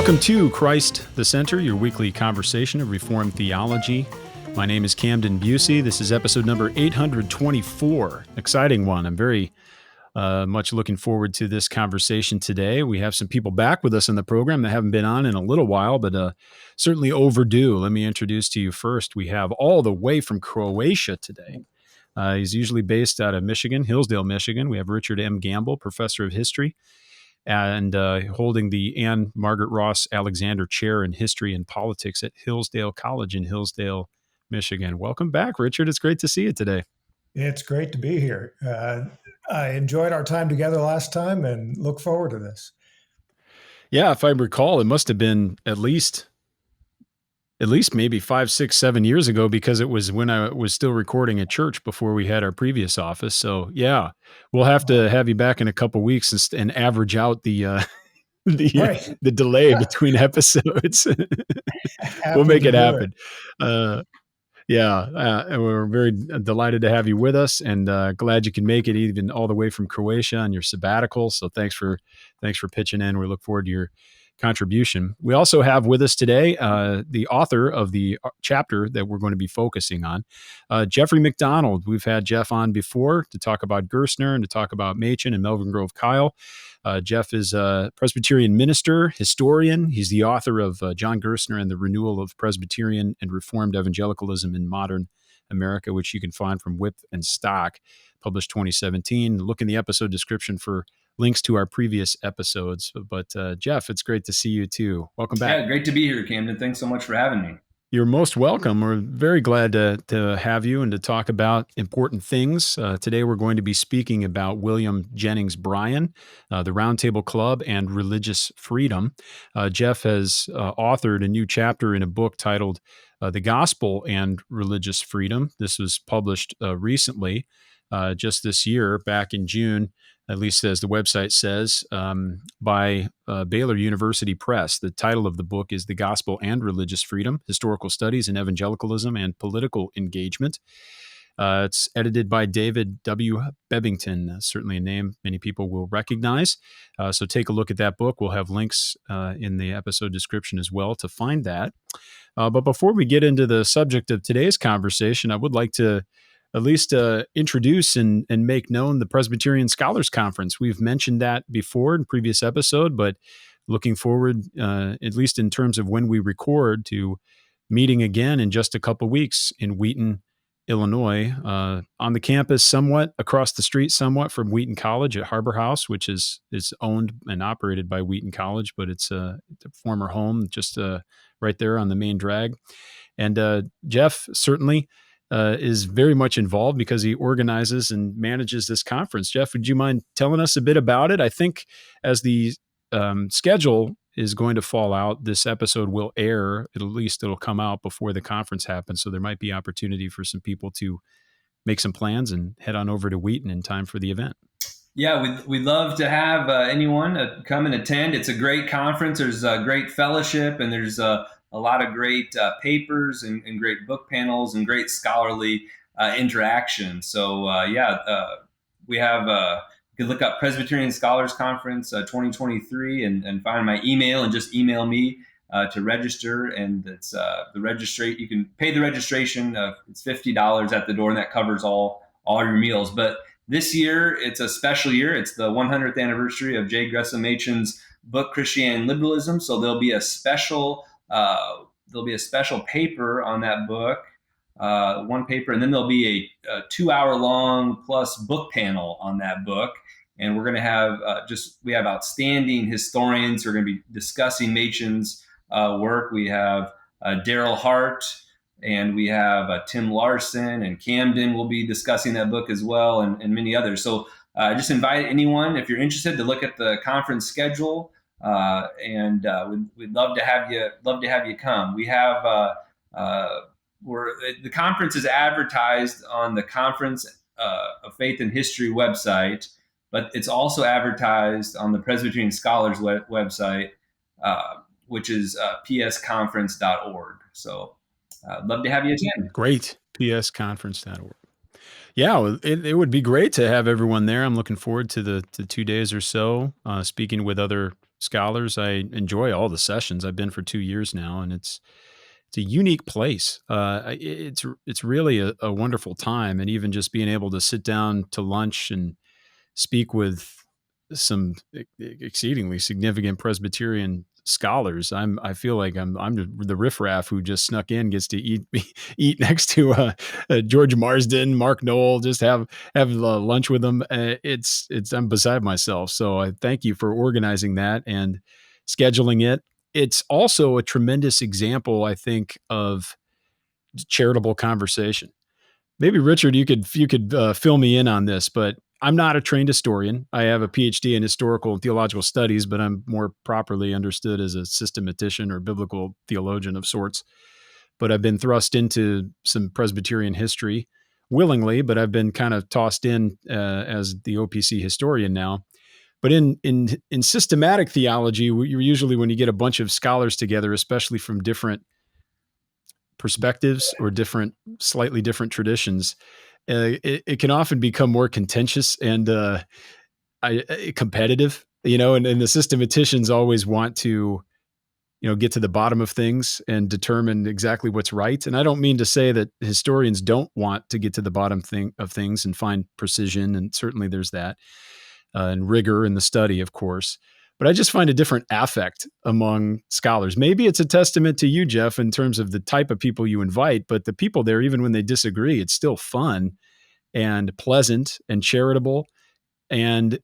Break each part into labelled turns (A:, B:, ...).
A: Welcome to Christ the Center, your weekly conversation of Reformed theology. My name is Camden Busey. This is episode number 824. Exciting one. I'm very much looking forward to this conversation today. We have some people back with us in the program that haven't been on in a little while, but certainly overdue. Let me introduce to you first. We have all the way from Croatia today. He's usually based out of Michigan, Hillsdale, Michigan. We have Richard M. Gamble, professor of history, and holding the Anne Margaret Ross Alexander Chair in History and Politics at Hillsdale College in Hillsdale, Michigan. Welcome back, Richard. It's great to see you today.
B: It's great to be here. I enjoyed our time together last time and look forward to this.
A: Yeah, if I recall, it must have been at least maybe 5, 6, 7 years ago, because it was when I was still recording at church before we had our previous office. So yeah, we'll have to have you back in a couple weeks and average out the delay between episodes. We'll make it happen. And we're very delighted to have you with us, and glad you can make it even all the way from Croatia on your sabbatical. So thanks for pitching in. We look forward to your contribution. We also have with us today the author of the chapter that we're going to be focusing on, Jeffrey McDonald. We've had Jeff on before to talk about Gerstner and to talk about Machen and Melvin Grove Kyle. Jeff is a Presbyterian minister, historian. He's the author of John Gerstner and the Renewal of Presbyterian and Reformed Evangelicalism in Modern America, which you can find from Wipf and Stock, published 2017. Look in the episode description for links to our previous episodes. But Jeff, it's great to see you too. Welcome back.
C: Yeah, great to be here, Camden. Thanks so much for having me.
A: You're most welcome. We're very glad to have you and to talk about important things. Today we're going to be speaking about William Jennings Bryan, the Roundtable Club, and religious freedom. Jeff has authored a new chapter in a book titled The Gospel and Religious Freedom. This was published recently, just this year, back in June, at least as the website says, by Baylor University Press. The title of the book is The Gospel and Religious Freedom, Historical Studies in Evangelicalism and Political Engagement. It's edited by David W. Bebbington, certainly a name many people will recognize. So take a look at that book. We'll have links in the episode description as well to find that. But before we get into the subject of today's conversation, I would like to at least introduce and make known the Presbyterian Scholars Conference. We've mentioned that before in previous episode, but looking forward, at least in terms of when we record, to meeting again in just a couple weeks in Wheaton, Illinois, on the campus somewhat, across the street somewhat from Wheaton College at Harbor House, which is owned and operated by Wheaton College, but it's a former home just right there on the main drag. And Jeff certainly is very much involved because he organizes and manages this conference. Jeff, would you mind telling us a bit about it? I think as the schedule is going to fall out, this episode will air. At least it'll come out before the conference happens. So there might be opportunity for some people to make some plans and head on over to Wheaton in time for the event.
C: Yeah, we'd love to have anyone come and attend. It's a great conference. There's a great fellowship, and there's a lot of great papers and great book panels and great scholarly interaction. So we have, you can look up Presbyterian Scholars Conference 2023 and find my email and just email me to register. And it's you can pay the registration. It's $50 at the door, and that covers all your meals. But this year, it's a special year. It's the 100th anniversary of J. Gresham Machen's book, Christianity and Liberalism. So there'll be a special paper on that book, one paper, and then there'll be a 2-hour long plus book panel on that book. And we're going to have we have outstanding historians who are going to be discussing Machen's work. We have Daryl Hart, and we have Tim Larson, and Camden will be discussing that book as well, and many others. So just invite anyone, if you're interested, to look at the conference schedule. We'd love to have you come. We have the conference is advertised on the Conference of Faith and History website, but it's also advertised on the Presbyterian Scholars website, which is psconference.org. So I'd love to have you attend.
A: Great, psconference.org. Yeah, it would be great to have everyone there. I'm looking forward to the 2 days or so, speaking with other scholars. I enjoy all the sessions. I've been for 2 years now, and it's a unique place. It's really a wonderful time, and even just being able to sit down to lunch and speak with some exceedingly significant Presbyterian scholars. I feel like I'm the riffraff who just snuck in, gets to eat next to George Marsden, Mark Knoll, just have lunch with them. It's I'm beside myself. So I thank you for organizing that and scheduling it. It's also a tremendous example, I think, of charitable conversation. Maybe Richard, you could fill me in on this, but I'm not a trained historian. I have a PhD in historical and theological studies, but I'm more properly understood as a systematician or biblical theologian of sorts. But I've been thrust into some Presbyterian history willingly, but I've been kind of tossed in as the OPC historian now. But in systematic theology, you're usually, when you get a bunch of scholars together, especially from different perspectives or slightly different traditions, it can often become more contentious and competitive, and the systematicians always want to, get to the bottom of things and determine exactly what's right. And I don't mean to say that historians don't want to get to the bottom of things and find precision. And certainly there's that, and rigor in the study, of course. But I just find a different affect among scholars. Maybe it's a testament to you, Jeff, in terms of the type of people you invite, but the people there, even when they disagree, it's still fun and pleasant and charitable and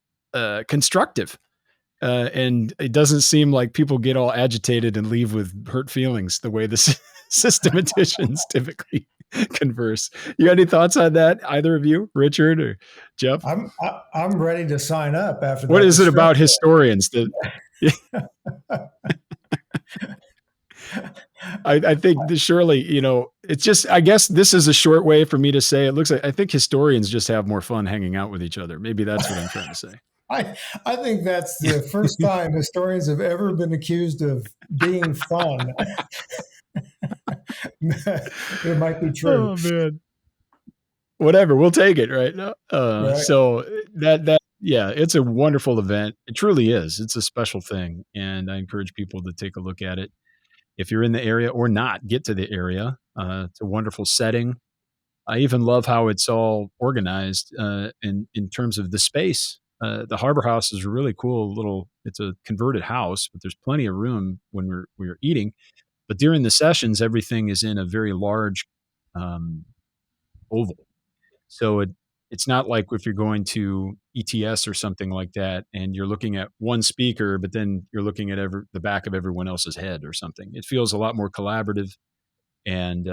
A: constructive. And it doesn't seem like people get all agitated and leave with hurt feelings the way the systematicians typically converse. You got any thoughts on that, either of you, Richard or Jeff?
B: I'm ready to sign up after that.
A: What is it about historians that I think surely, it's just, I guess this is a short way for me to say, it looks like, I think historians just have more fun hanging out with each other. Maybe that's what I'm trying to say.
B: I think that's the first time historians have ever been accused of being fun. It might be true.
A: Oh man. Whatever, we'll take it, right?
B: Right.
A: So yeah, it's a wonderful event. It truly is. It's a special thing, and I encourage people to take a look at it. If you're in the area or not, get to the area. It's a wonderful setting. I even love how it's all organized in terms of the space. The Harbor House is a really cool it's a converted house, but there's plenty of room when we're eating. But during the sessions, everything is in a very large oval. So it's not like if you're going to ETS or something like that and you're looking at one speaker, but then you're looking at the back of everyone else's head or something. It feels a lot more collaborative and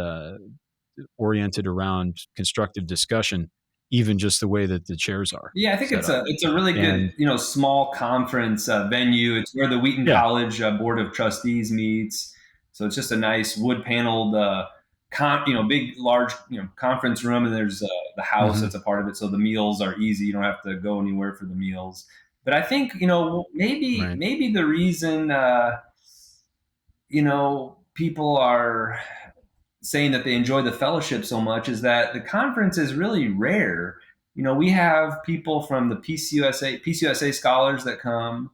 A: oriented around constructive discussion, even just the way that the chairs are.
C: Yeah, I think it's a really good, small conference venue. It's where the Wheaton College Board of Trustees meets. So it's just a nice wood paneled big, large, conference room, and there's the house that's a part of it. So the meals are easy. You don't have to go anywhere for the meals. But I think, maybe the reason, people are saying that they enjoy the fellowship so much is that the conference is really rare. We have people from the PCUSA scholars that come,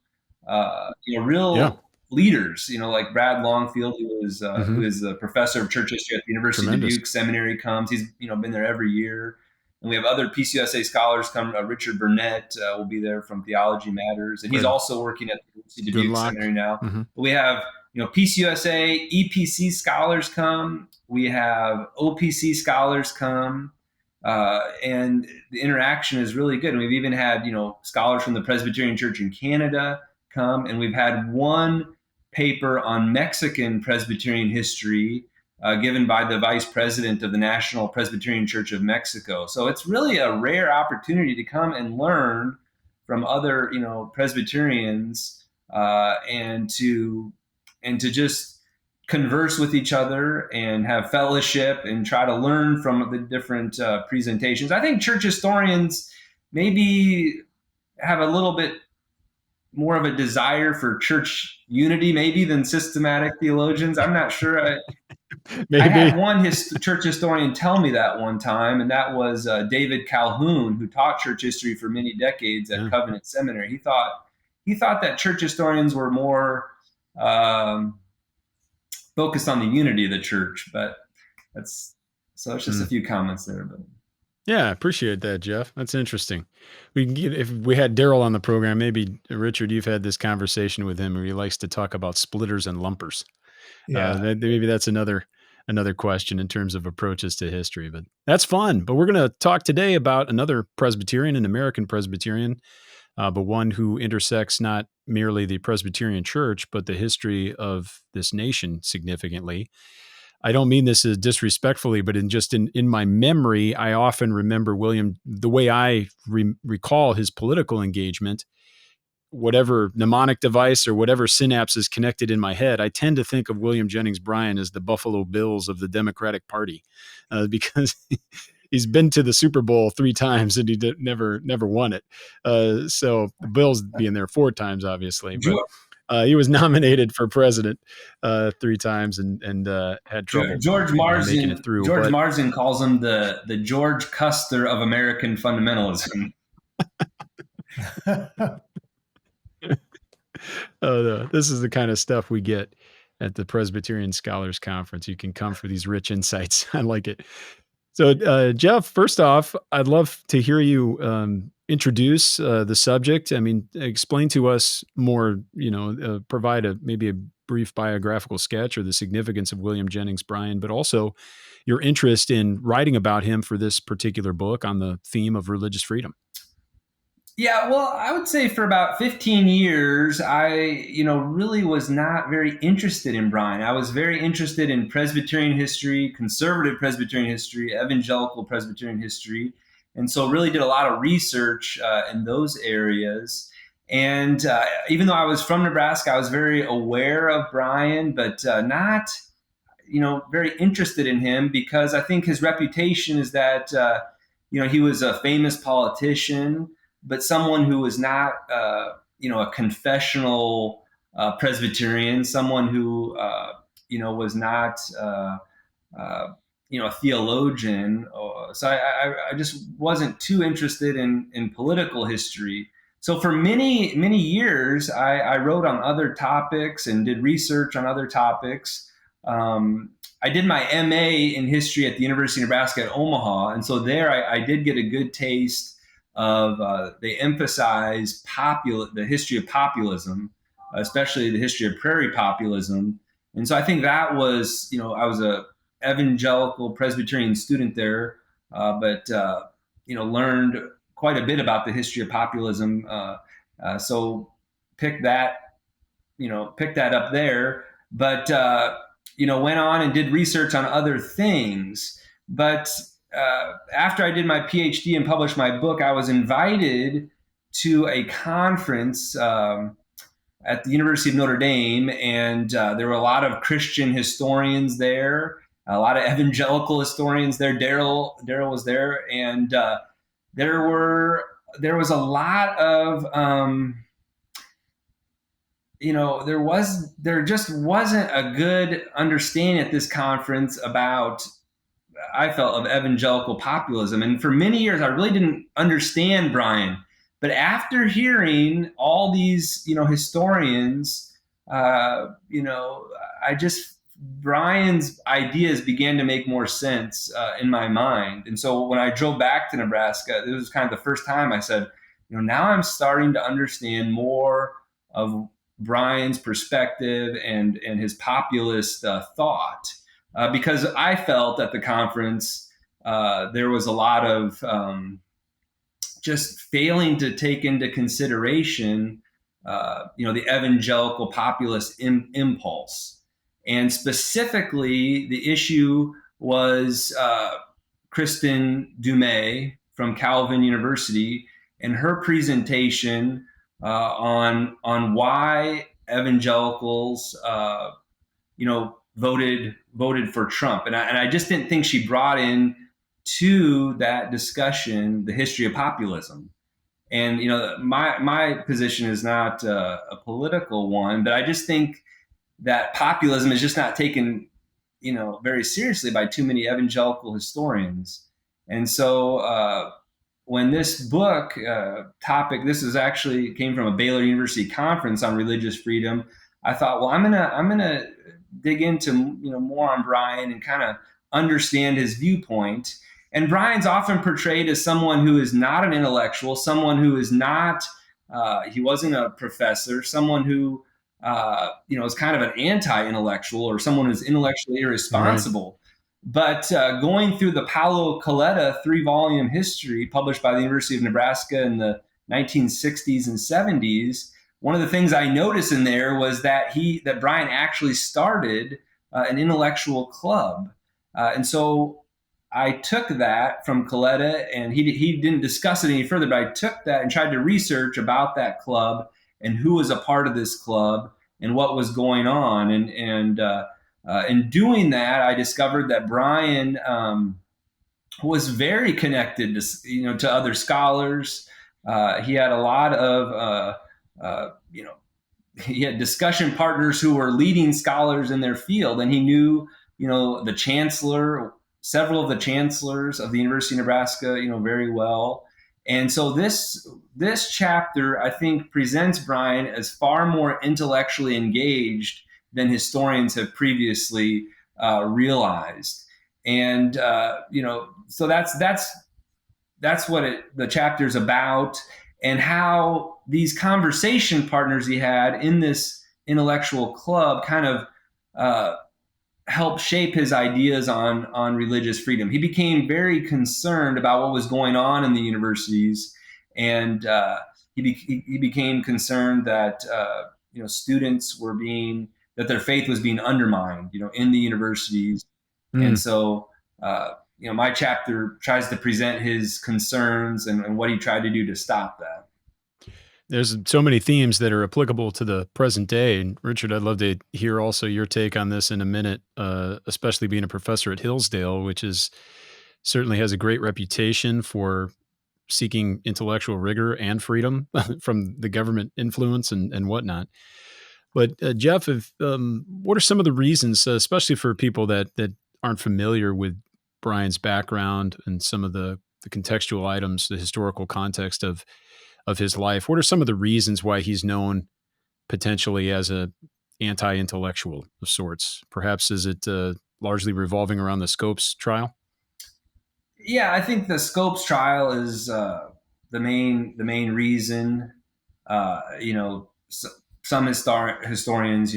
C: leaders, like Brad Longfield, who is a professor of church history at the University of Duke Seminary, comes. He's been there every year. And we have other PCUSA scholars come. Richard Burnett will be there from Theology Matters, and he's also working at the University of Duke Seminary now. But we have PCUSA, EPC scholars come. We have OPC scholars come. And the interaction is really good. And we've even had, scholars from the Presbyterian Church in Canada come, and we've had one paper on Mexican Presbyterian history given by the vice president of the National Presbyterian Church of Mexico. So it's really a rare opportunity to come and learn from other, Presbyterians and to just converse with each other and have fellowship and try to learn from the different presentations. I think church historians maybe have a little bit more of a desire for church unity, maybe, than systematic theologians. I'm not sure. I had one church historian tell me that one time, and that was David Calhoun, who taught church history for many decades at Covenant Seminary. He he thought that church historians were more focused on the unity of the church. But it's just a few comments there. But
A: yeah, I appreciate that, Jeff. That's interesting. If we had Daryl on the program, maybe Richard, you've had this conversation with him where he likes to talk about splitters and lumpers.
B: Yeah.
A: Maybe that's another question in terms of approaches to history, but that's fun. But we're going to talk today about another Presbyterian, an American Presbyterian, but one who intersects not merely the Presbyterian Church, but the history of this nation significantly. I don't mean this as disrespectfully, but in my memory, I often remember William, the way I recall his political engagement, whatever mnemonic device or whatever synapse is connected in my head, I tend to think of William Jennings Bryan as the Buffalo Bills of the Democratic Party, because he's been to the Super Bowl 3 times and he never won it. So the Bills being there 4 times, obviously, but he was nominated for president 3 times and had trouble
C: George Marsden,
A: making it through.
C: George Marsden calls him the George Custer of American fundamentalism.
A: This is the kind of stuff we get at the Presbyterian Scholars Conference. You can come for these rich insights. I like it. So, Jeff, first off, I'd love to hear you introduce the subject. I mean, explain to us more, provide maybe a brief biographical sketch or the significance of William Jennings Bryan, but also your interest in writing about him for this particular book on the theme of religious freedom.
C: Yeah, well, I would say for about 15 years, I, really was not very interested in Bryan. I was very interested in Presbyterian history, conservative Presbyterian history, evangelical Presbyterian history, and so really did a lot of research in those areas. And even though I was from Nebraska, I was very aware of Bryan, but not, very interested in him because I think his reputation is that, he was a famous politician, but someone who was not, a confessional Presbyterian, someone who, was not, a theologian. So I just wasn't too interested in political history. So for many, many years, I wrote on other topics and did research on other topics. I did my MA in history at the University of Nebraska at Omaha. And so there I did get a good taste of they emphasize the history of populism, especially the history of prairie populism. And so I think that was, I was a evangelical Presbyterian student there, but learned quite a bit about the history of populism. So picked that up there, but went on and did research on other things. But after I did my PhD and published my book, I was invited to a conference at the University of Notre Dame, and there were a lot of Christian historians there, a lot of evangelical historians there. Daryl was there, and there was a lot of there just wasn't a good understanding at this conference about, I felt, of evangelical populism. And for many years, I really didn't understand Bryan. But after hearing all these, historians, Bryan's ideas began to make more sense in my mind. And so when I drove back to Nebraska, this was kind of the first time I said, now I'm starting to understand more of Bryan's perspective and his populist thought. Because I felt at the conference there was a lot of just failing to take into consideration, the evangelical populist impulse. And specifically, the issue was Kristen Dumais from Calvin University and her presentation on why evangelicals, voted for Trump. And I just didn't think she brought in to that discussion the history of populism. And, my position is not a political one, but I just think that populism is just not taken, very seriously by too many evangelical historians. And so when this book topic, this is actually came from a Baylor University conference on religious freedom. I thought, well, I'm gonna dig into more on Bryan and kind of understand his viewpoint. And Bryan's often portrayed as someone who is not an intellectual, someone who is not he wasn't a professor, someone who is kind of an anti-intellectual or someone who's intellectually irresponsible. Right. But going through the Paulo Coletta 3-volume history published by the University of Nebraska in the 1960s and 70s, one of the things I noticed in there was that Bryan actually started an intellectual club. And so I took that from Coletta, and he didn't discuss it any further, but I took that and tried to research about that club and who was a part of this club and what was going on. And in doing that, I discovered that Bryan was very connected to other scholars. He had a lot of he had discussion partners who were leading scholars in their field, and he knew the chancellor, several of the chancellors of the University of Nebraska, very well. And so this chapter, I think, presents Bryan as far more intellectually engaged than historians have previously realized. And so that's what the chapter is about, and how these conversation partners he had in this intellectual club kind of helped shape his ideas on religious freedom. He became very concerned about what was going on in the universities, and he became concerned that students were that their faith was being undermined, in the universities. And so, my chapter tries to present his concerns and what he tried to do to stop that.
A: There's so many themes that are applicable to the present day. And Richard, I'd love to hear also your take on this in a minute, especially being a professor at Hillsdale, which certainly has a great reputation for seeking intellectual rigor and freedom from the government influence and whatnot. But Jeff, what are some of the reasons, especially for people that aren't familiar with Bryan's background and some of the contextual items, the historical context of his life? What are some of the reasons why he's known potentially as a anti-intellectual of sorts? Perhaps is it largely revolving around the Scopes trial?
C: Yeah, I think the Scopes trial is the main reason. Some historians,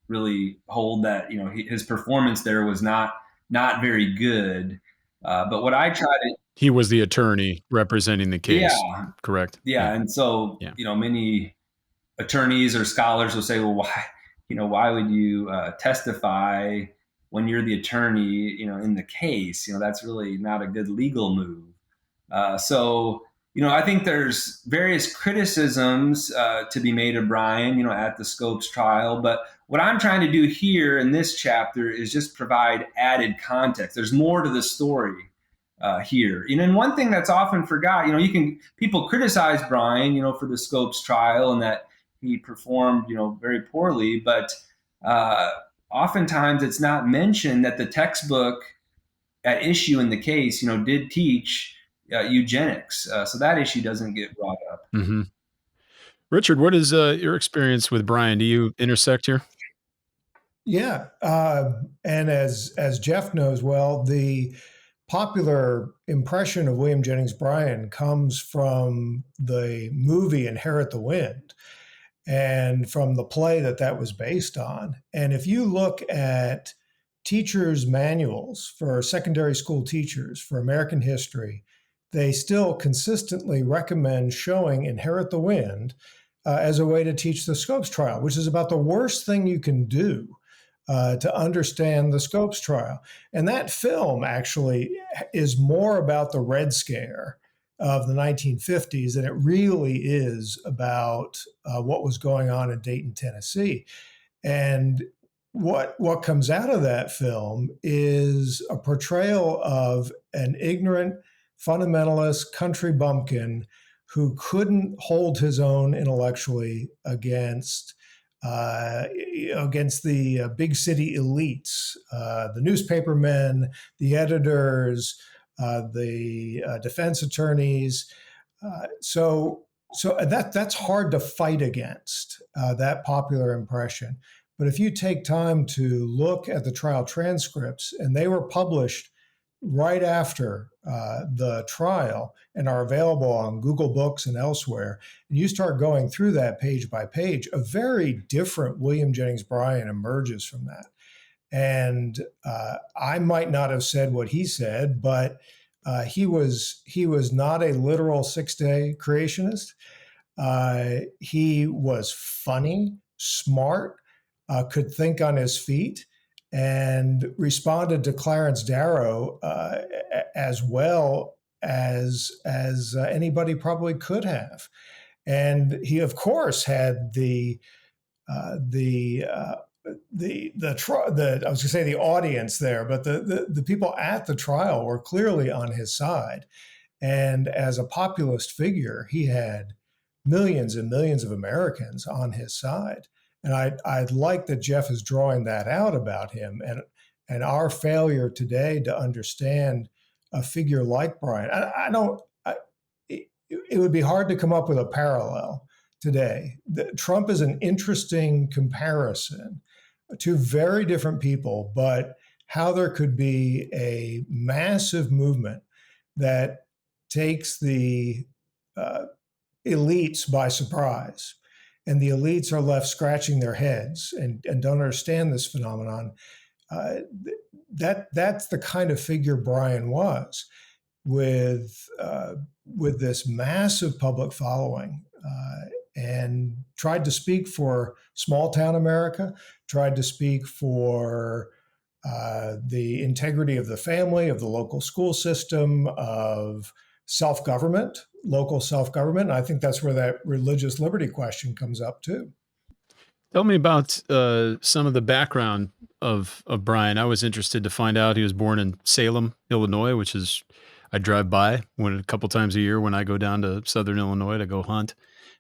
C: really hold that his performance there was not very good. But what I try to
A: He was the attorney representing the case.
C: Yeah.
A: Correct.
C: Yeah. And so, many attorneys or scholars will say, well, why would you testify when you're the attorney, in the case? That's really not a good legal move. So, I think there's various criticisms to be made of Bryan, at the Scopes trial. But what I'm trying to do here in this chapter is just provide added context. There's more to the story here. And one thing that's often forgot, people criticize Bryan, for the Scopes trial and that he performed, very poorly. But oftentimes it's not mentioned that the textbook at issue in the case, did teach eugenics. So that issue doesn't get brought up.
A: Mm-hmm. Richard, what is your experience with Bryan? Do you intersect here?
B: Yeah. And as Jeff knows well, the popular impression of William Jennings Bryan comes from the movie Inherit the Wind and from the play that was based on. And if you look at teachers' manuals for secondary school teachers for American history, they still consistently recommend showing Inherit the Wind as a way to teach the Scopes trial, which is about the worst thing you can do to understand the Scopes trial. And that film actually is more about the Red Scare of the 1950s than it really is about what was going on in Dayton, Tennessee. And what comes out of that film is a portrayal of an ignorant, fundamentalist country bumpkin who couldn't hold his own intellectually against the big city elites, the newspapermen, the editors, the defense attorneys. So that's hard to fight against, that popular impression. But if you take time to look at the trial transcripts, and they were published right after the trial and are available on Google Books and elsewhere, and you start going through that page by page, a very different William Jennings Bryan emerges from that. And I might not have said what he said, but he was not a literal 6-day creationist. He was funny, smart, could think on his feet, and responded to Clarence Darrow as well as anybody probably could have. And he, of course, had the I was going to say the audience there, but the people at the trial were clearly on his side. And as a populist figure, he had millions and millions of Americans on his side. And I'd like that Jeff is drawing that out about him, and our failure today to understand a figure like Bryan. It would be hard to come up with a parallel today. Trump is an interesting comparison. Two very different people, but how there could be a massive movement that takes the elites by surprise, and the elites are left scratching their heads and don't understand this phenomenon. That's the kind of figure Bryan was, with this massive public following, and tried to speak for small town America, tried to speak for the integrity of the family, of the local school system, of self-government, local self-government. And I think that's where that religious liberty question comes up too.
A: Tell me about some of the background of Bryan. I was interested to find out he was born in Salem, Illinois, which is, I drive by a couple times a year when I go down to Southern Illinois to go hunt.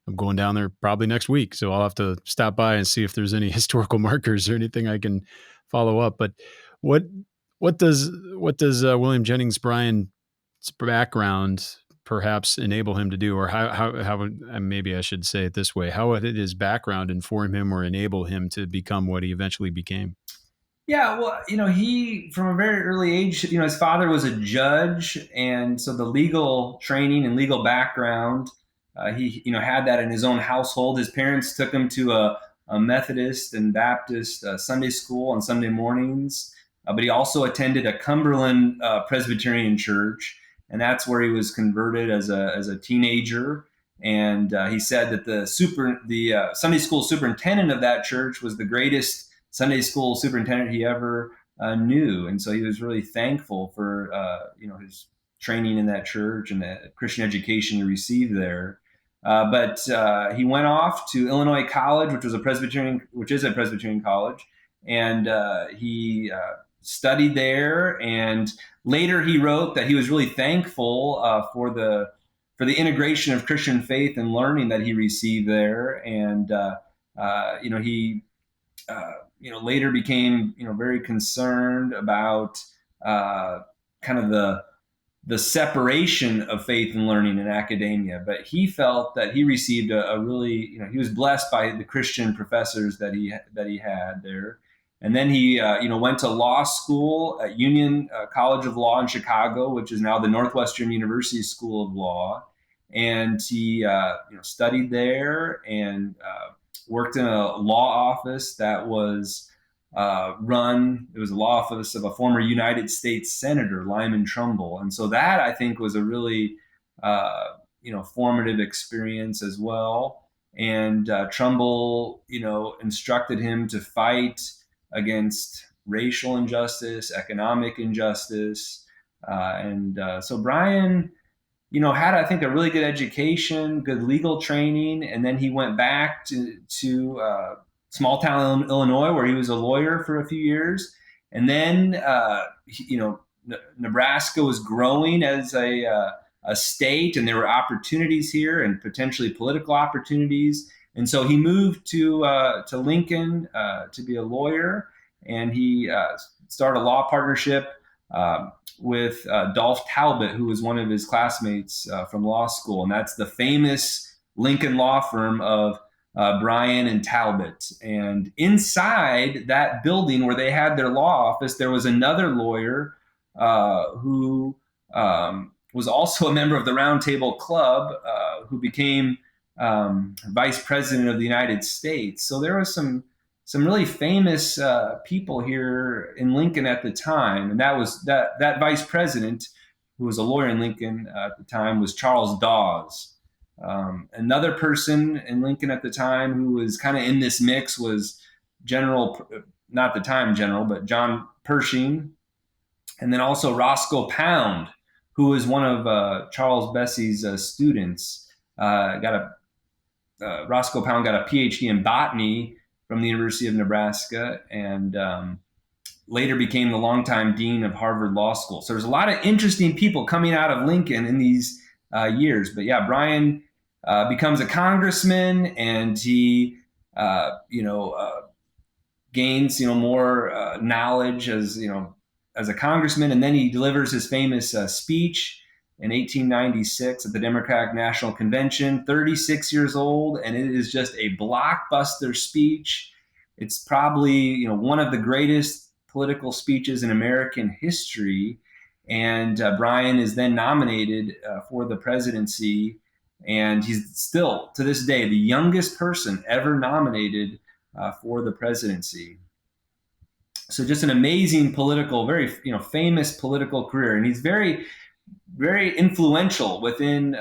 A: I'm going down there probably next week, so I'll have to stop by and see if there's any historical markers or anything I can follow up. But what does William Jennings Bryan's background perhaps enable him to do, or how maybe I should say it this way: how did his background inform him or enable him to become what he eventually became?
C: Yeah, well, he, from a very early age, his father was a judge, and so the legal training and legal background, he, had that in his own household. His parents took him to a Methodist and Baptist Sunday school on Sunday mornings, but he also attended a Cumberland Presbyterian church, and that's where he was converted as a teenager. And he said that the Sunday school superintendent of that church was the greatest Sunday school superintendent he ever knew, and so he was really thankful for his training in that church and the Christian education he received there. But he went off to Illinois College, which is a Presbyterian college, and he studied there. And later, he wrote that he was really thankful for the integration of Christian faith and learning that he received there. And he later became very concerned about kind of the separation of faith and learning in academia. But he felt that he received a really, he was blessed by the Christian professors that he had there. And then he went to law school at Union College of Law in Chicago, which is now the Northwestern University School of Law. And he studied there and worked in a law office that was it was a law office of a former United States Senator, Lyman Trumbull. And so that, I think, was a really, formative experience as well. And Trumbull, instructed him to fight against racial injustice, economic injustice. So Bryan, had, I think, a really good education, good legal training. And then he went back to small town Illinois, where he was a lawyer for a few years. And then, Nebraska was growing as a state, and there were opportunities here and potentially political opportunities. And so he moved to Lincoln to be a lawyer, and he started a law partnership with Dolph Talbot, who was one of his classmates from law school. And that's the famous Lincoln law firm of Bryan and Talbot. And inside that building where they had their law office, there was another lawyer who was also a member of the Round Table Club, who became vice president of the United States. So there was some really famous people here in Lincoln at the time, and that vice president, who was a lawyer in Lincoln at the time, was Charles Dawes. Another person in Lincoln at the time who was kind of in this mix was not the time general, but John Pershing, and then also Roscoe Pound, who was one of Charles Bessie's students. Roscoe Pound got a PhD in botany from the University of Nebraska, and later became the longtime dean of Harvard Law School. So there's a lot of interesting people coming out of Lincoln in these years. But yeah, Bryan becomes a congressman, and he, gains, more knowledge as a congressman, and then he delivers his famous speech in 1896 at the Democratic National Convention, 36 years old, and it is just a blockbuster speech. It's probably one of the greatest political speeches in American history. And Bryan is then nominated for the presidency, and he's still, to this day, the youngest person ever nominated for the presidency. So just an amazing political, very famous political career, and he's very, very influential within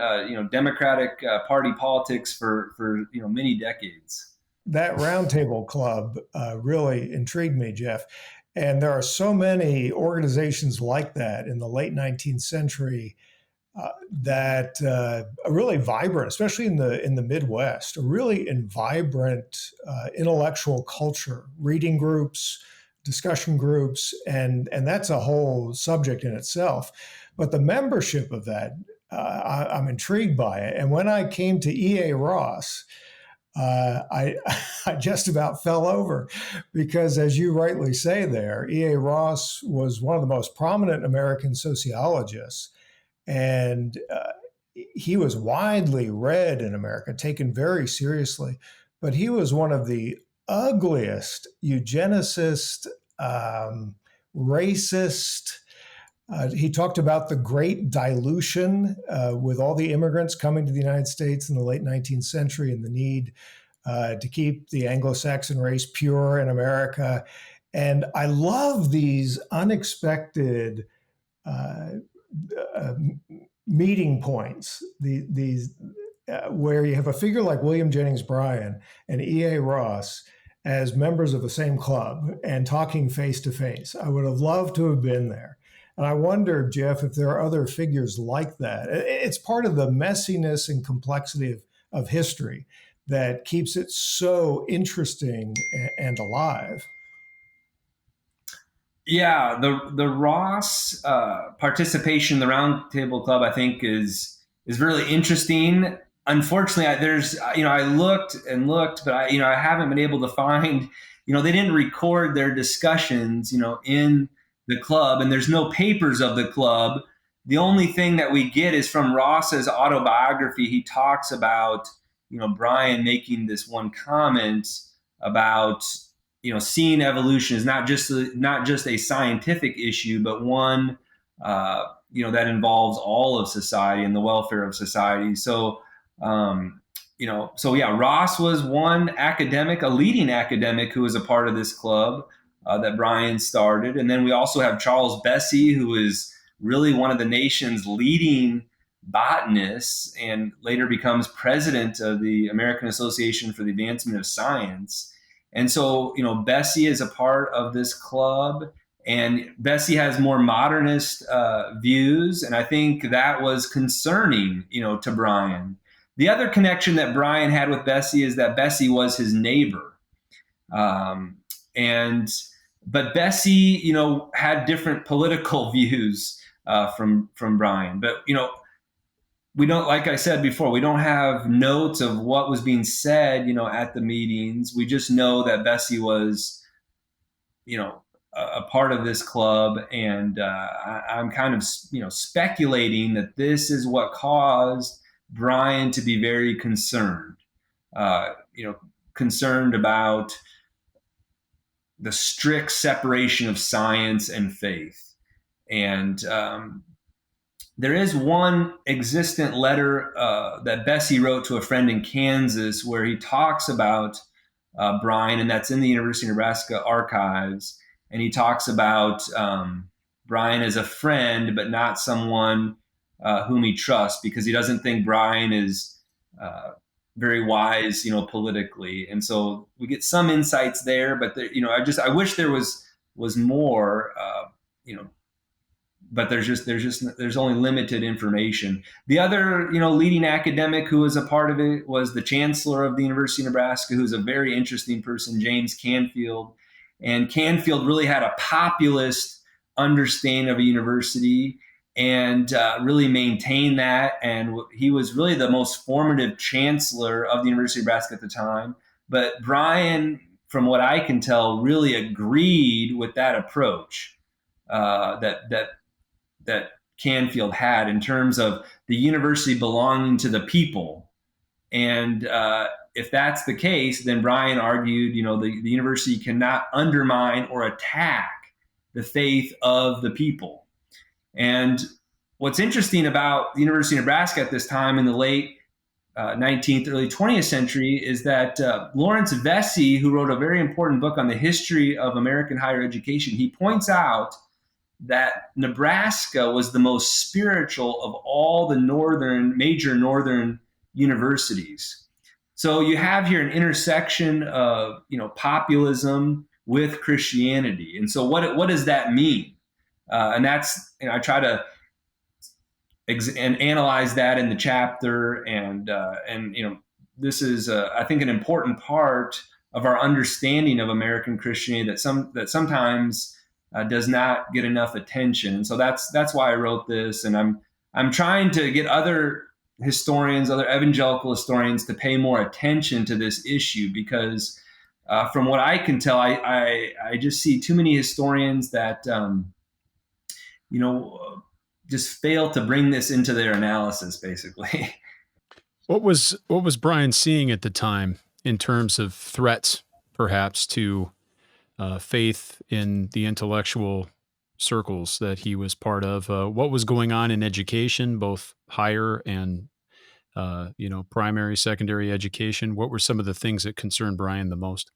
C: Democratic Party politics for many decades.
B: That Round Table Club really intrigued me, Jeff. And there are so many organizations like that in the late 19th century that are really vibrant, especially in the Midwest, a really vibrant intellectual culture, reading groups, discussion groups, and that's a whole subject in itself. But the membership of that, I'm intrigued by it. And when I came to E.A. Ross, I just about fell over because, as you rightly say there, E.A. Ross was one of the most prominent American sociologists, and he was widely read in America, taken very seriously, but he was one of the ugliest eugenicist, racist. He talked about the great dilution with all the immigrants coming to the United States in the late 19th century and the need to keep the Anglo-Saxon race pure in America. And I love these unexpected meeting points, these where you have a figure like William Jennings Bryan and E.A. Ross as members of the same club and talking face to face. I would have loved to have been there. And I wonder, Jeff, if there are other figures like that. It's part of the messiness and complexity of history that keeps it so interesting and alive.
C: Yeah, the Ross participation in the Round Table Club, I think, is really interesting. Unfortunately, I looked and looked, but I haven't been able to find. They didn't record their discussions, in the club, and there's no papers of the club. The only thing that we get is from Ross's autobiography. He talks about, Bryan making this one comment about, seeing evolution is not just a scientific issue, but one, that involves all of society and the welfare of society. So, Ross was one academic, a leading academic who was a part of this club that Bryan started. And then we also have Charles Bessie, who is really one of the nation's leading botanists and later becomes president of the American Association for the Advancement of Science. And so, Bessie is a part of this club, and Bessie has more modernist views. And I think that was concerning, to Bryan. The other connection that Bryan had with Bessie is that Bessie was his neighbor. But Bessie, had different political views from Bryan. But, we don't, like I said before, we don't have notes of what was being said, at the meetings. We just know that Bessie was, a part of this club, and I'm kind of speculating that this is what caused Bryan to be very concerned. Concerned about the strict separation of science and faith. And there is one existent letter that Bessie wrote to a friend in Kansas where he talks about Bryan, and that's in the University of Nebraska archives. And he talks about Bryan as a friend, but not someone whom he trusts, because he doesn't think Bryan is very wise, politically. And so we get some insights there, but I wish there was more, but there's only limited information. The other, leading academic who was a part of it was the chancellor of the University of Nebraska, who's a very interesting person, James Canfield. And Canfield really had a populist understanding of a university and really maintained that. And he was really the most formative chancellor of the University of Nebraska at the time. But Bryan, from what I can tell, really agreed with that approach that Canfield had in terms of the university belonging to the people. And if that's the case, then Bryan argued, the university cannot undermine or attack the faith of the people. And what's interesting about the University of Nebraska at this time in the late 19th, early 20th century is that Lawrence Vesey, who wrote a very important book on the history of American higher education, he points out that Nebraska was the most spiritual of all the major northern universities. So you have here an intersection of populism with Christianity. And so what does that mean? And that's, I try to analyze that in the chapter, and this is I think an important part of our understanding of American Christianity that sometimes does not get enough attention. And so that's why I wrote this, and I'm trying to get other historians, other evangelical historians, to pay more attention to this issue, because from what I can tell, I just see too many historians that just fail to bring this into their analysis, basically.
A: What was Bryan seeing at the time in terms of threats, perhaps, to faith in the intellectual circles that he was part of? What was going on in education, both higher and primary, secondary education? What were some of the things that concerned Bryan the most?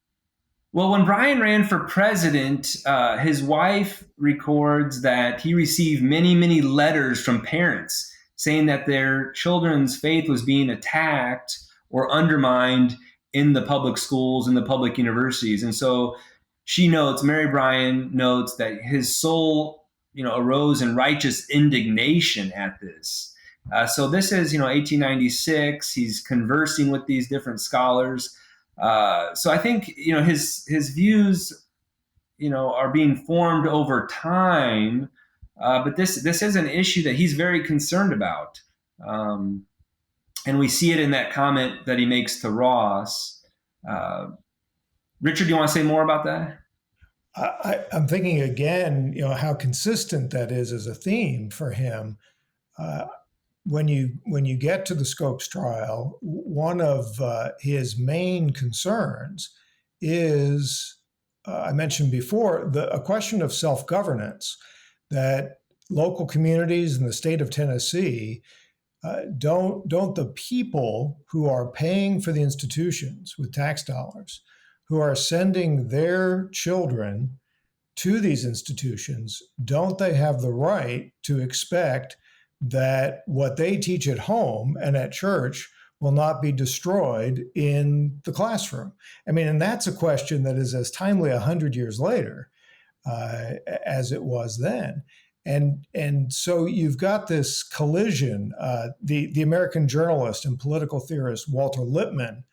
C: Well, when Bryan ran for president, his wife records that he received many, many letters from parents saying that their children's faith was being attacked or undermined in the public schools and the public universities. And so Mary Bryan notes that his soul, arose in righteous indignation at this. So this is, 1896. He's conversing with these different scholars. So I think, his views, are being formed over time. But this is an issue that he's very concerned about. And we see it in that comment that he makes to Ross. Richard, do you want to say more about that?
B: I'm thinking again, how consistent that is as a theme for him. When you get to the Scopes trial, one of his main concerns is, I mentioned before, a question of self-governance, that local communities in the state of Tennessee don't the people who are paying for the institutions with tax dollars, who are sending their children to these institutions, don't they have the right to expect that what they teach at home and at church will not be destroyed in the classroom? I mean, and that's a question that is as timely 100 years later as it was then. And so you've got this collision. The American journalist and political theorist Walter Lippmann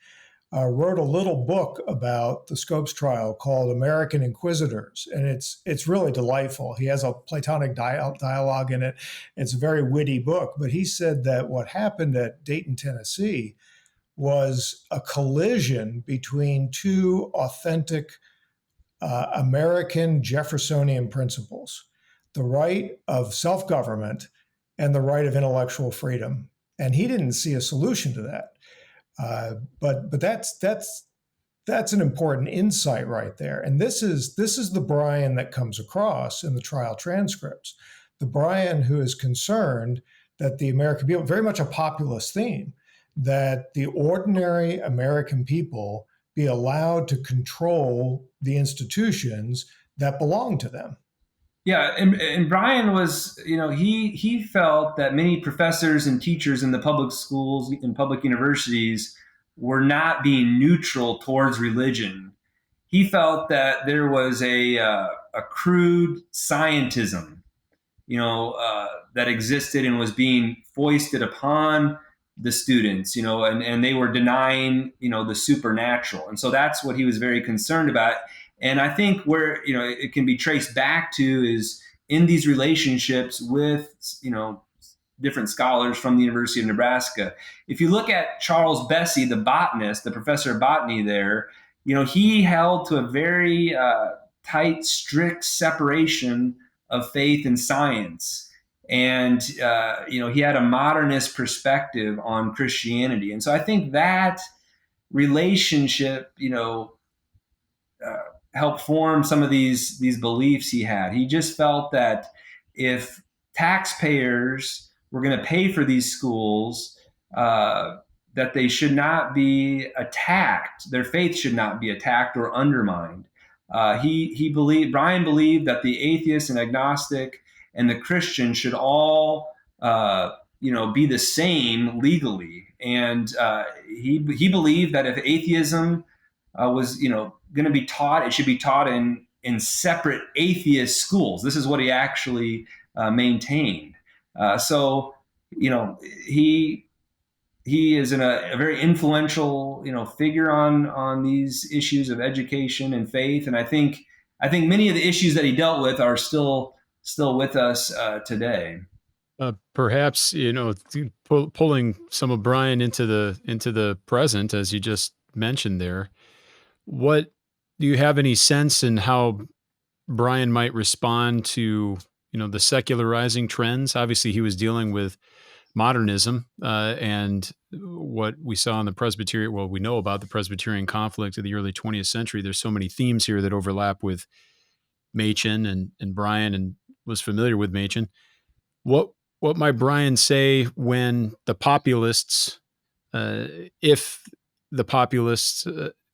B: wrote a little book about the Scopes trial called American Inquisitors, and it's really delightful. He has a Platonic dialogue in it. It's a very witty book, but he said that what happened at Dayton, Tennessee, was a collision between two authentic American Jeffersonian principles, the right of self-government and the right of intellectual freedom. And he didn't see a solution to that. But that's an important insight right there. And this is the Bryan that comes across in the trial transcripts. The Bryan who is concerned that the American people, very much a populist theme, that the ordinary American people be allowed to control the institutions that belong to them.
C: Yeah, and Brian was, he felt that many professors and teachers in the public schools and public universities were not being neutral towards religion. He felt that there was a crude scientism, that existed and was being foisted upon the students, and they were denying, the supernatural. And so that's what he was very concerned about. And I think where, it can be traced back to is in these relationships with, different scholars from the University of Nebraska. If you look at Charles Bessey, the botanist, the professor of botany there, he held to a very tight, strict separation of faith and science. And, he had a modernist perspective on Christianity. And so I think that relationship, helped form some of these beliefs he had. He just felt that if taxpayers were going to pay for these schools, that they should not be attacked. Their faith should not be attacked or undermined. Brian believed that the atheist and agnostic and the Christian should all, be the same legally. And he believed that if atheism was, going to be taught, it should be taught in separate atheist schools. This is what he actually maintained. So, he is a very influential, figure on these issues of education and faith. And I think many of the issues that he dealt with are still with us today.
A: Perhaps, pulling some of Brian into the present, as you just mentioned there. What do you have any sense in how Brian might respond to, the secularizing trends? Obviously, he was dealing with modernism and what we saw in the Presbyterian. Well, we know about the Presbyterian conflict of the early 20th century. There's so many themes here that overlap with Machen and Brian, and was familiar with Machen. What might Brian say when the populists, if the populists,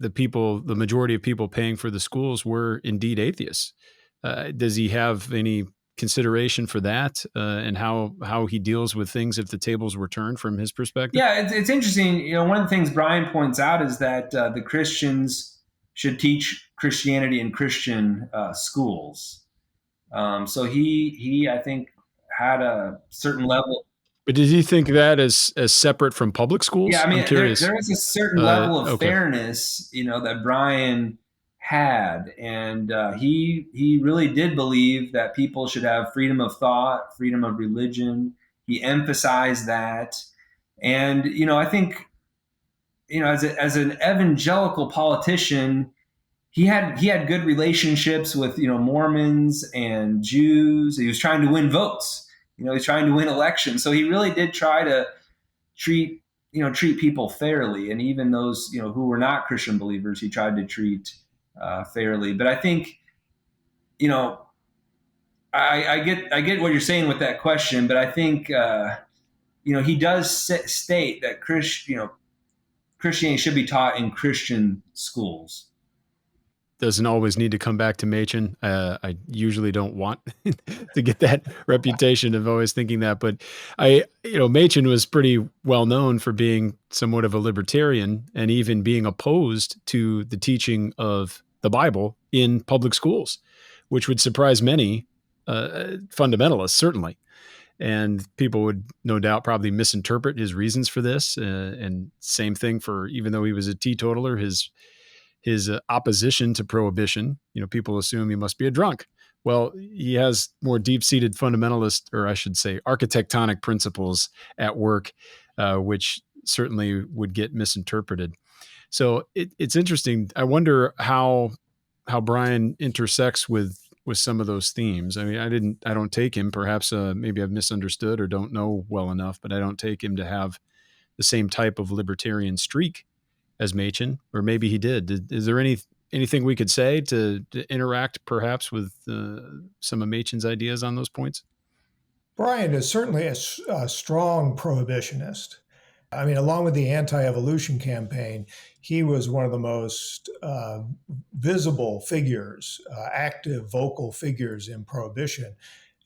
A: the majority of people paying for the schools were indeed atheists? Does he have any consideration for that and how he deals with things if the tables were turned from his perspective?
C: Yeah, it's interesting. One of the things Brian points out is that the Christians should teach Christianity in Christian schools. So he, I think, had a certain level.
A: But did he think that as separate from public schools?
C: Yeah, I mean,
A: I'm curious.
C: there is a certain level of fairness, that Brian had, and he really did believe that people should have freedom of thought, freedom of religion. He emphasized that, and I think, as an evangelical politician, he had good relationships with Mormons and Jews. He was trying to win votes. He's trying to win elections. So he really did try to treat people fairly. And even those, who were not Christian believers, he tried to treat fairly. But I think, I get what you're saying with that question, but I think, he does state that Christianity should be taught in Christian schools.
A: Doesn't always need to come back to Machen. I usually don't want to get that reputation of always thinking that, but Machen was pretty well known for being somewhat of a libertarian and even being opposed to the teaching of the Bible in public schools, which would surprise many fundamentalists, certainly. And people would no doubt probably misinterpret his reasons for this. And same thing for, even though he was a teetotaler, his opposition to prohibition. People assume he must be a drunk. Well, he has more deep-seated fundamentalist, or I should say architectonic principles at work, which certainly would get misinterpreted. So it's interesting. I wonder how how Bryan intersects with some of those themes. I mean, I don't take him. Perhaps maybe I've misunderstood or don't know well enough, but I don't take him to have the same type of libertarian streak as Machen, or maybe he did. Is there anything we could say to interact perhaps with some of Machen's ideas on those points?
B: Bryan is certainly a strong prohibitionist. I mean, along with the anti-evolution campaign, he was one of the most visible figures, active, vocal figures in prohibition.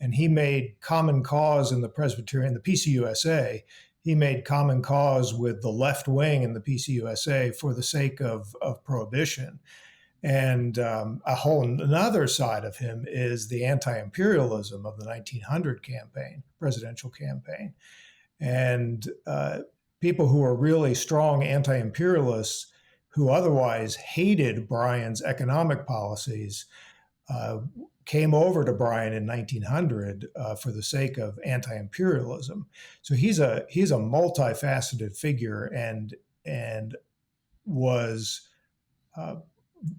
B: And he made common cause in the Presbyterian, the PCUSA. He made common cause with the left wing in the PCUSA for the sake of prohibition. And a whole another side of him is the anti-imperialism of the 1900 campaign, presidential campaign. And people who are really strong anti-imperialists who otherwise hated Bryan's economic policies came over to Bryan in 1900 for the sake of anti-imperialism. So he's a multifaceted figure and was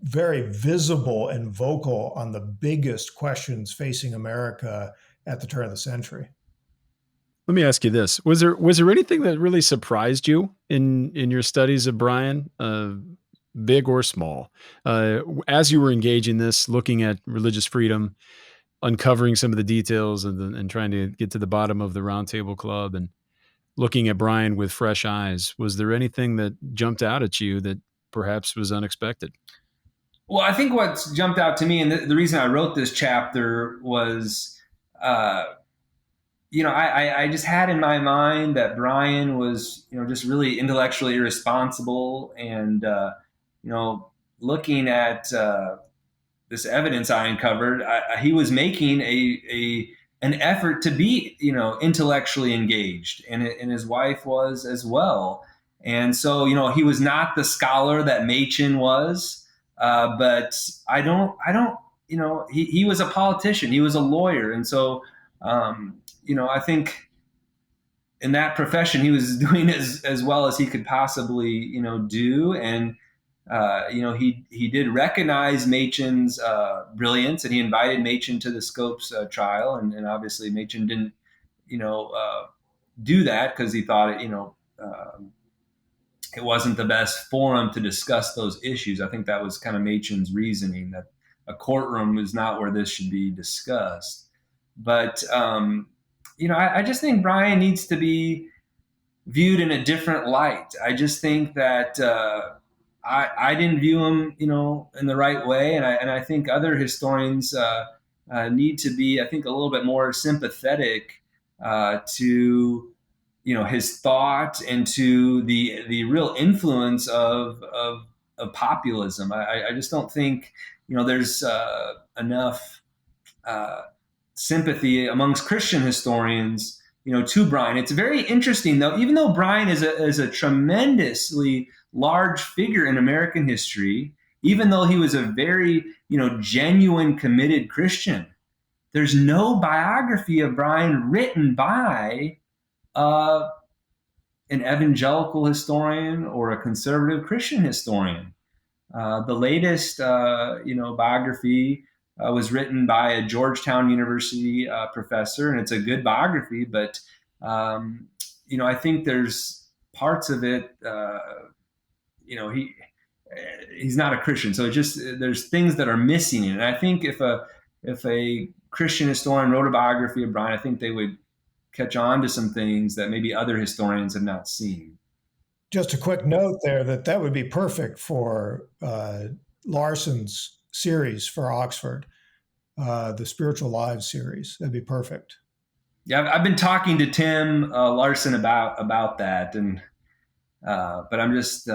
B: very visible and vocal on the biggest questions facing America at the turn of the century.
A: Let me ask you this: was there anything that really surprised you in your studies of Bryan, big or small, as you were engaging this, looking at religious freedom, uncovering some of the details, and trying to get to the bottom of the Roundtable Club, and looking at Bryan with fresh eyes? Was there anything that jumped out at you that perhaps was unexpected?
C: Well, I think what's jumped out to me, and the reason I wrote this chapter was, I just had in my mind that Bryan was, just really intellectually irresponsible, and looking at this evidence I uncovered, he was making an effort to be, intellectually engaged, and his wife was as well. And so, he was not the scholar that Machen was, but I don't, he was a politician, he was a lawyer, and so, I think in that profession he was doing as well as he could possibly, do, and he did recognize Machen's brilliance, and he invited Machen to the Scopes trial, and obviously Machen didn't, do that because he thought it wasn't the best forum to discuss those issues. I think that was kind of Machen's reasoning, that a courtroom is not where this should be discussed. But I just think Bryan needs to be viewed in a different light. I just think that I didn't view him, in the right way, and I think other historians need to be, I think, a little bit more sympathetic to, his thought and to the real influence of populism. I just don't think, there's enough sympathy amongst Christian historians, to Bryan. It's very interesting, though, even though Bryan is a tremendously large figure in American history, even though he was a very, genuine, committed Christian, there's no biography of Bryan written by an evangelical historian or a conservative Christian historian. The latest, biography was written by a Georgetown University professor, and it's a good biography, but I think there's parts of it. He's not a Christian, so there's things that are missing in it. And I think if a Christian historian wrote a biography of Bryan, I think they would catch on to some things that maybe other historians have not seen.
B: Just a quick note there that would be perfect for Larson's series for Oxford, the Spiritual Lives series. That'd be perfect.
C: Yeah, I've been talking to Tim Larson about that, and but I'm just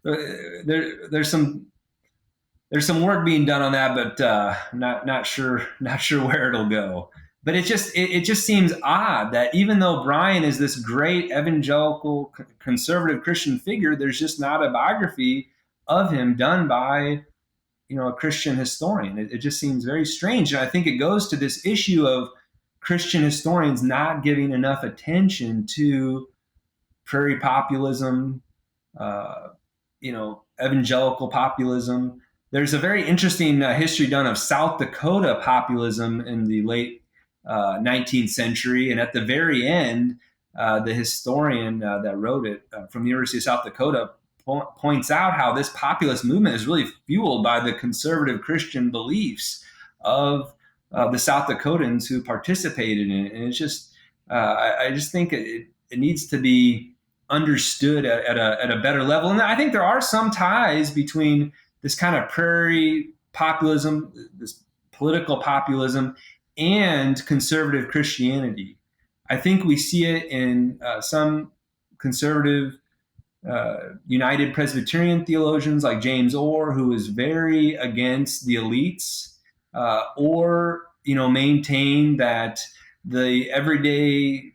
C: there's some work being done on that, but not sure where it'll go. But it just seems odd that even though Bryan is this great evangelical conservative Christian figure, there's just not a biography of him done by a Christian historian. It just seems very strange, and I think it goes to this issue of Christian historians not giving enough attention to prairie populism, evangelical populism, there's a very interesting history done of South Dakota populism in the late 19th century. And at the very end, the historian that wrote it from the University of South Dakota points out how this populist movement is really fueled by the conservative Christian beliefs of the South Dakotans who participated in it. And it's just, I just think it needs to be understood at a better level. And I think there are some ties between this kind of prairie populism, this political populism, and conservative Christianity. I think we see it in some conservative United Presbyterian theologians like James Orr, who is very against the elites, or maintain that the everyday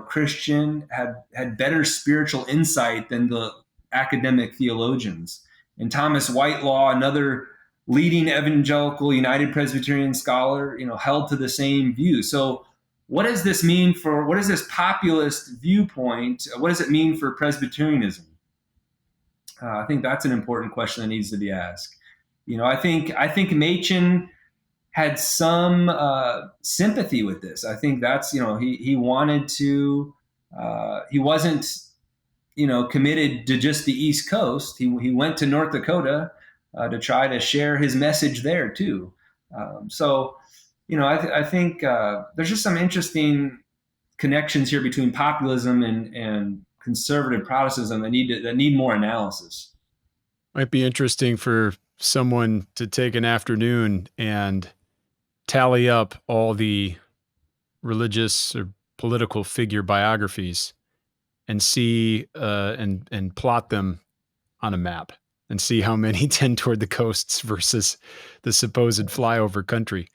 C: Christian had better spiritual insight than the academic theologians. And Thomas Whitelaw, another leading evangelical United Presbyterian scholar, held to the same view. So what does this populist viewpoint, what does it mean for Presbyterianism? I think that's an important question that needs to be asked. I think Machen had some sympathy with this. I think that's, he wanted to, he wasn't, committed to just the East Coast. He went to North Dakota to try to share his message there too. I think there's just some interesting connections here between populism and conservative Protestantism that need more analysis.
A: Might be interesting for someone to take an afternoon and tally up all the religious or political figure biographies and see and plot them on a map and see how many tend toward the coasts versus the supposed flyover country.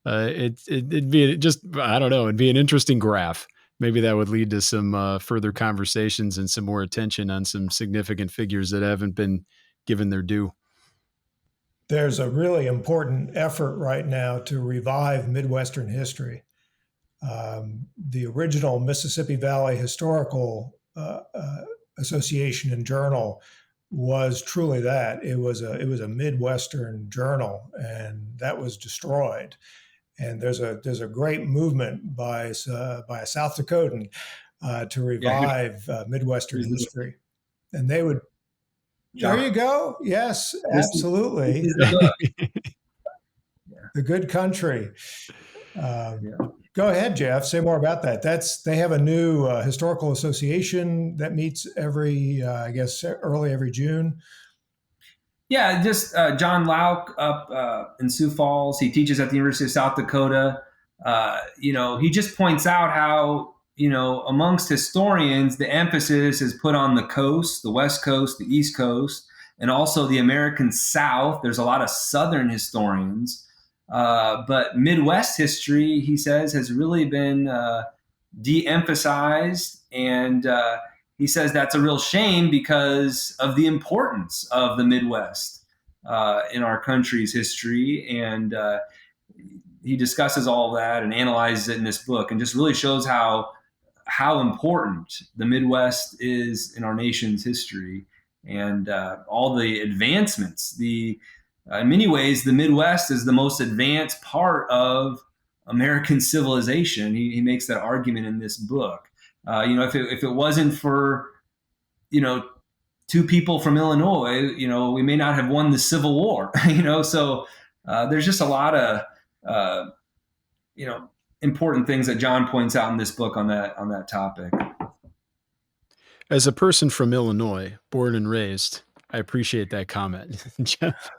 A: It'd be just, I don't know, it'd be an interesting graph. Maybe that would lead to some further conversations and some more attention on some significant figures that haven't been given their due.
B: There's a really important effort right now to revive Midwestern history. The original Mississippi Valley Historical Association and Journal was truly that. It was a Midwestern journal, and that was destroyed. And there's a great movement by a South Dakotan to revive Midwestern history, and they would. There you go. Yes, absolutely. The Good Country. Go ahead, Jeff. Say more about that. They have a new historical association that meets every, early every June.
C: Yeah, just John Lauk up in Sioux Falls. He teaches at the University of South Dakota. He just points out how, amongst historians, the emphasis is put on the coast, the West Coast, the East Coast, and also the American South. There's a lot of Southern historians. But Midwest history, he says, has really been de-emphasized. And he says that's a real shame because of the importance of the Midwest in our country's history. And he discusses all of that and analyzes it in this book and just really shows how important the Midwest is in our nation's history and all the advancements. In many ways, the Midwest is the most advanced part of American civilization. He makes that argument in this book. If it wasn't for, two people from Illinois, we may not have won the Civil War. So there's just a lot of, important things that John points out in this book on that topic.
A: As a person from Illinois, born and raised, I appreciate that comment, Jeff.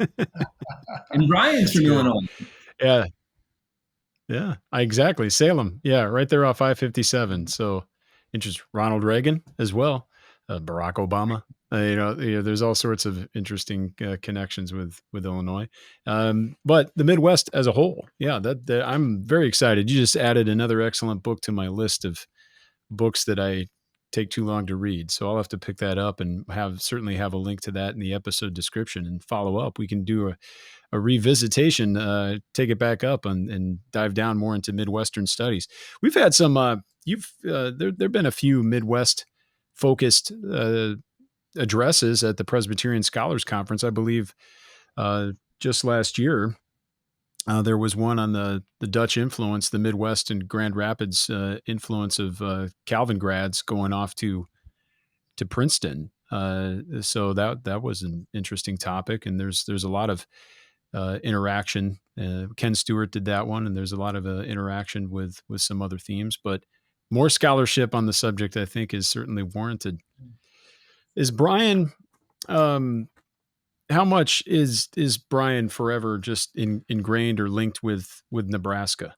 C: And Brian's from Illinois.
A: Yeah. Yeah, exactly. Salem. Yeah, right there off I-57. So interesting. Ronald Reagan as well. Barack Obama. There's all sorts of interesting connections with Illinois. But the Midwest as a whole, that I'm very excited. You just added another excellent book to my list of books that I take too long to read. So I'll have to pick that up and certainly have a link to that in the episode description and follow up. We can do a revisitation, take it back up and dive down more into Midwestern studies. We've had some, there've been a few Midwest focused addresses at the Presbyterian Scholars Conference. I believe just last year, there was one on the Dutch influence, the Midwest and Grand Rapids influence of Calvin grads going off to Princeton. So that was an interesting topic, and there's a lot of interaction. Ken Stewart did that one, and there's a lot of interaction with some other themes, but more scholarship on the subject, I think, is certainly warranted. Is Bryan? How much is Bryan forever just ingrained or linked with Nebraska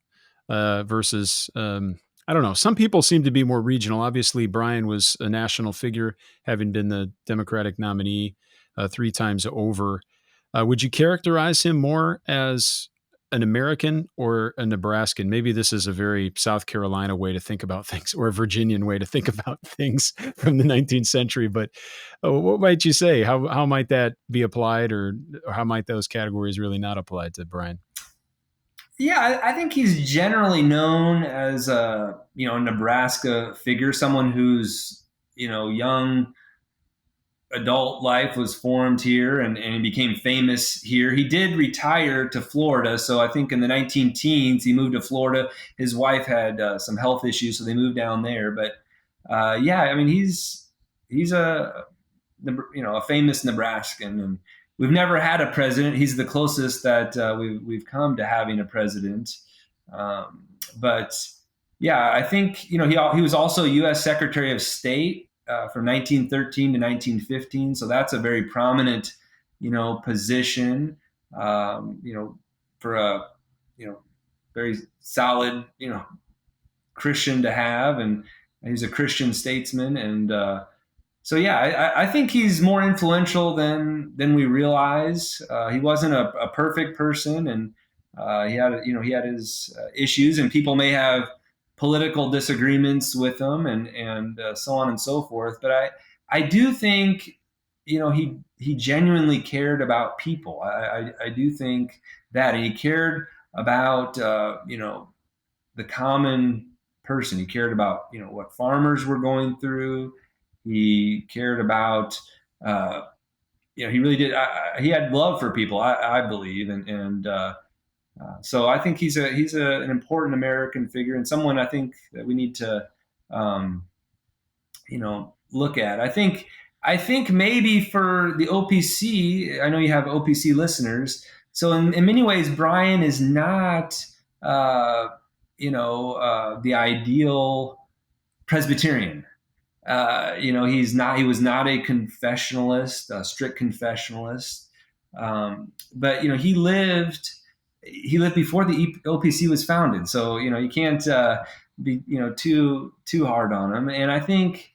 A: versus I don't know. Some people seem to be more regional. Obviously, Bryan was a national figure, having been the Democratic nominee 3 times over. Would you characterize him more as an American or a Nebraskan? Maybe this is a very South Carolina way to think about things, or a Virginian way to think about things from the 19th century. But what might you say? How might that be applied, or how might those categories really not apply to Bryan?
C: Yeah, I think he's generally known as a Nebraska figure, someone who's young adult life was formed here, and he became famous here. He did retire to Florida. So I think in the 19 teens, he moved to Florida. His wife had some health issues, so they moved down there. But yeah, I mean, he's a famous Nebraskan, and we've never had a president. He's the closest that we've come to having a president. But yeah, I think he was also U.S. Secretary of State from 1913 to 1915. So that's a very prominent, position, for a, very solid, Christian to have. And he's a Christian statesman. And so, yeah, I think he's more influential than we realize. He wasn't a perfect person, and he had his issues, and people may have political disagreements with him, and so on and so forth. But I do think he genuinely cared about people. I do think that, and he cared about the common person. He cared about what farmers were going through. He cared about he really did. He had love for people, I believe, and so I think he's an important American figure, and someone I think that we need to look at. I think maybe for the OPC, I know you have OPC listeners, so in many ways, Bryan is not the ideal Presbyterian. He was not a confessionalist, a strict confessionalist, but he lived before the OPC was founded. So you can't be too hard on him. And I think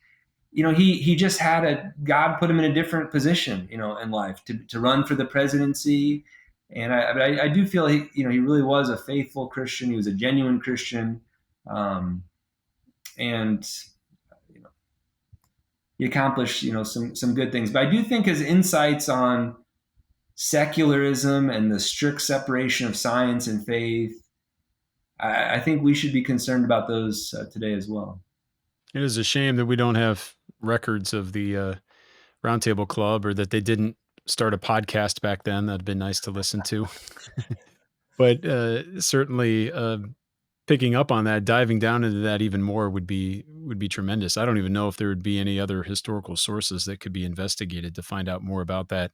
C: he just had God put him in a different position in life to run for the presidency. And I do feel he really was a faithful Christian. He was a genuine Christian, and he accomplished some good things. But I do think his insights on secularism and the strict separation of science and faith, I think we should be concerned about those today as well.
A: It is a shame that we don't have records of the Roundtable Club, or that they didn't start a podcast back then. That'd been nice to listen to. But certainly picking up on that, diving down into that even more would be tremendous. I don't even know if there would be any other historical sources that could be investigated to find out more about that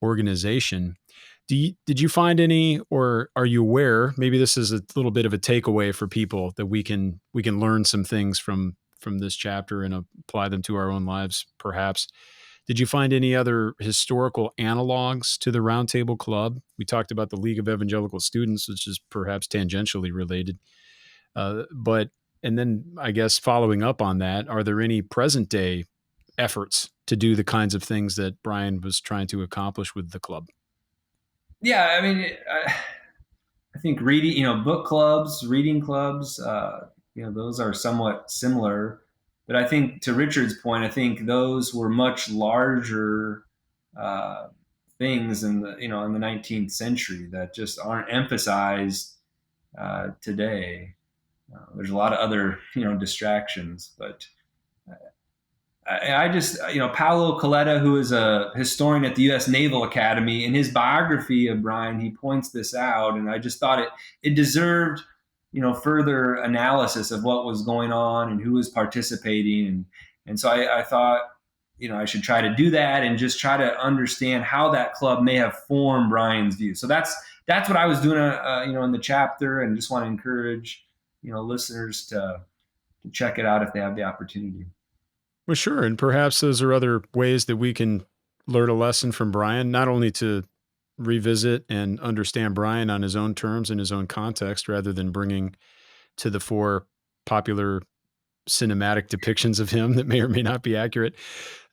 A: organization. Did you find any, or are you aware, maybe this is a little bit of a takeaway for people, that we can learn some things from this chapter and apply them to our own lives, perhaps? Did you find any other historical analogs to the Roundtable Club? We talked about the League of Evangelical Students, which is perhaps tangentially related. And then I guess following up on that, are there any present day efforts to do the kinds of things that Bryan was trying to accomplish with the club?
C: Yeah, I mean, I think reading, book clubs, reading clubs, those are somewhat similar. But I think, to Richard's point, I think those were much larger things in the 19th century that just aren't emphasized today. There's a lot of other distractions, but I just, Paolo Coletta, who is a historian at the U.S. Naval Academy, in his biography of Bryan, he points this out, and I just thought it deserved, further analysis of what was going on and who was participating, and so I thought, I should try to do that and just try to understand how that club may have formed Bryan's view. So that's what I was doing, in the chapter, and just want to encourage, listeners to check it out if they have the opportunity.
A: Well, sure. And perhaps those are other ways that we can learn a lesson from Bryan, not only to revisit and understand Bryan on his own terms in his own context, rather than bringing to the fore popular cinematic depictions of him that may or may not be accurate,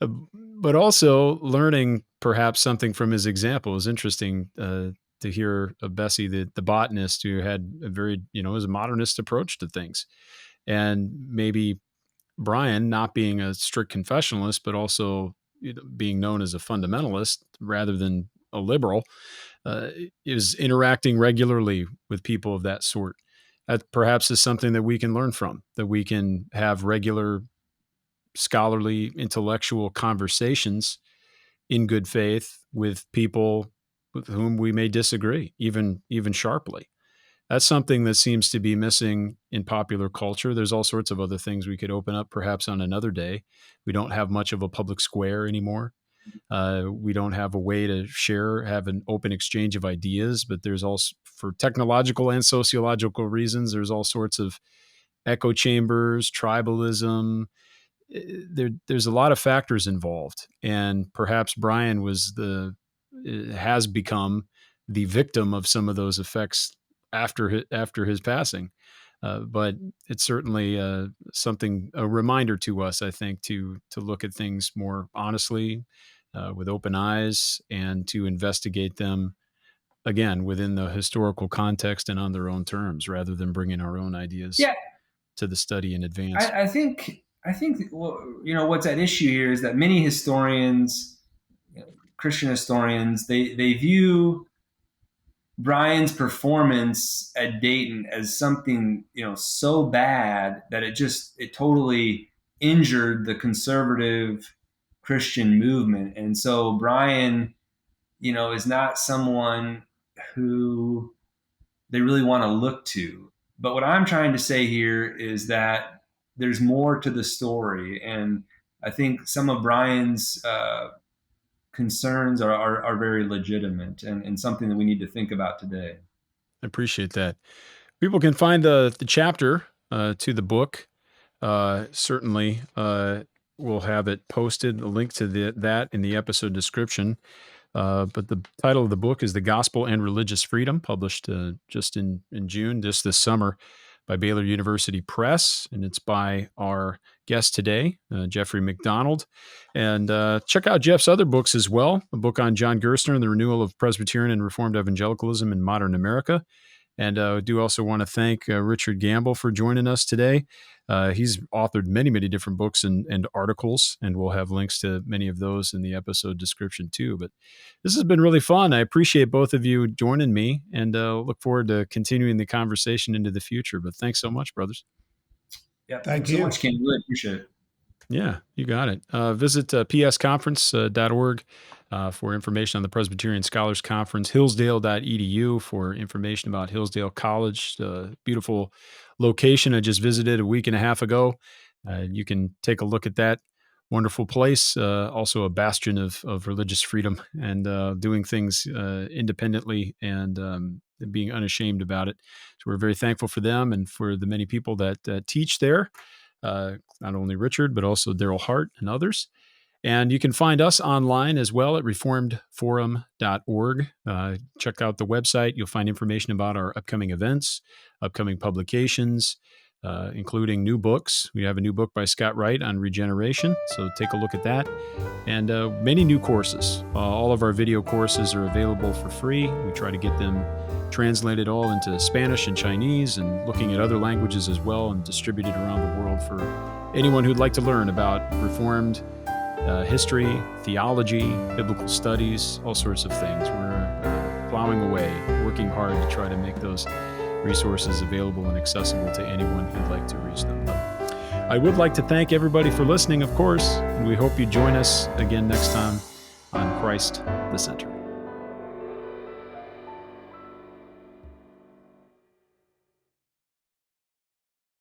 A: but also learning perhaps something from his example. It was interesting to hear of Bessie, the botanist, who had a very, was a modernist approach to things. And maybe Bryan, not being a strict confessionalist, but also being known as a fundamentalist rather than a liberal, is interacting regularly with people of that sort. That perhaps is something that we can learn from, that we can have regular scholarly, intellectual conversations in good faith with people with whom we may disagree, even sharply. That's something that seems to be missing in popular culture. There's all sorts of other things we could open up perhaps on another day. We don't have much of a public square anymore. We don't have a way to have an open exchange of ideas, but there's also, for technological and sociological reasons, there's all sorts of echo chambers, tribalism. There's a lot of factors involved. And perhaps Bryan has become the victim of some of those effects after his passing. But it's certainly a reminder to us, I think, to look at things more honestly, with open eyes, and to investigate them, again, within the historical context and on their own terms, rather than bringing our own ideas to the study in advance.
C: I think what's at issue here is that many historians, Christian historians, they view Bryan's performance at Dayton as something, so bad that it totally injured the conservative Christian movement. And so Bryan, is not someone who they really want to look to. But what I'm trying to say here is that there's more to the story. And I think some of Bryan's concerns are very legitimate and something that we need to think about today.
A: I appreciate that. People can find the chapter to the book. Certainly, we'll have it posted, a link to that in the episode description. But the title of the book is The Gospel and Religious Freedom, published just in June, just this summer, by Baylor University Press, and it's by our guest today, Jeffrey McDonald. And check out Jeff's other books as well, a book on John Gerstner and the Renewal of Presbyterian and Reformed Evangelicalism in Modern America. And I do also want to thank Richard Gamble for joining us today. He's authored many, many different books and articles, and we'll have links to many of those in the episode description too. But this has been really fun. I appreciate both of you joining me, and look forward to continuing the conversation into the future. But thanks so much, brothers.
C: Yeah, thanks so much, Ken. Really appreciate it.
A: Yeah, you got it. Visit psconference.org for information on the Presbyterian Scholars Conference, hillsdale.edu for information about Hillsdale College, beautiful location I just visited a week and a half ago. You can take a look at that wonderful place, also a bastion of religious freedom and doing things independently and being unashamed about it. So we're very thankful for them and for the many people that teach there. Not only Richard, but also Daryl Hart and others. And you can find us online as well at reformedforum.org. Check out the website. You'll find information about our upcoming events, upcoming publications, including new books. We have a new book by Scott Wright on regeneration, so take a look at that. And many new courses. All of our video courses are available for free. We try to get them translated all into Spanish and Chinese, and looking at other languages as well, and distributed around the world for anyone who'd like to learn about Reformed history, theology, biblical studies, all sorts of things. We're plowing away, working hard to try to make those resources available and accessible to anyone who'd like to reach them. I would like to thank everybody for listening, of course, and we hope you join us again next time on Christ the Center.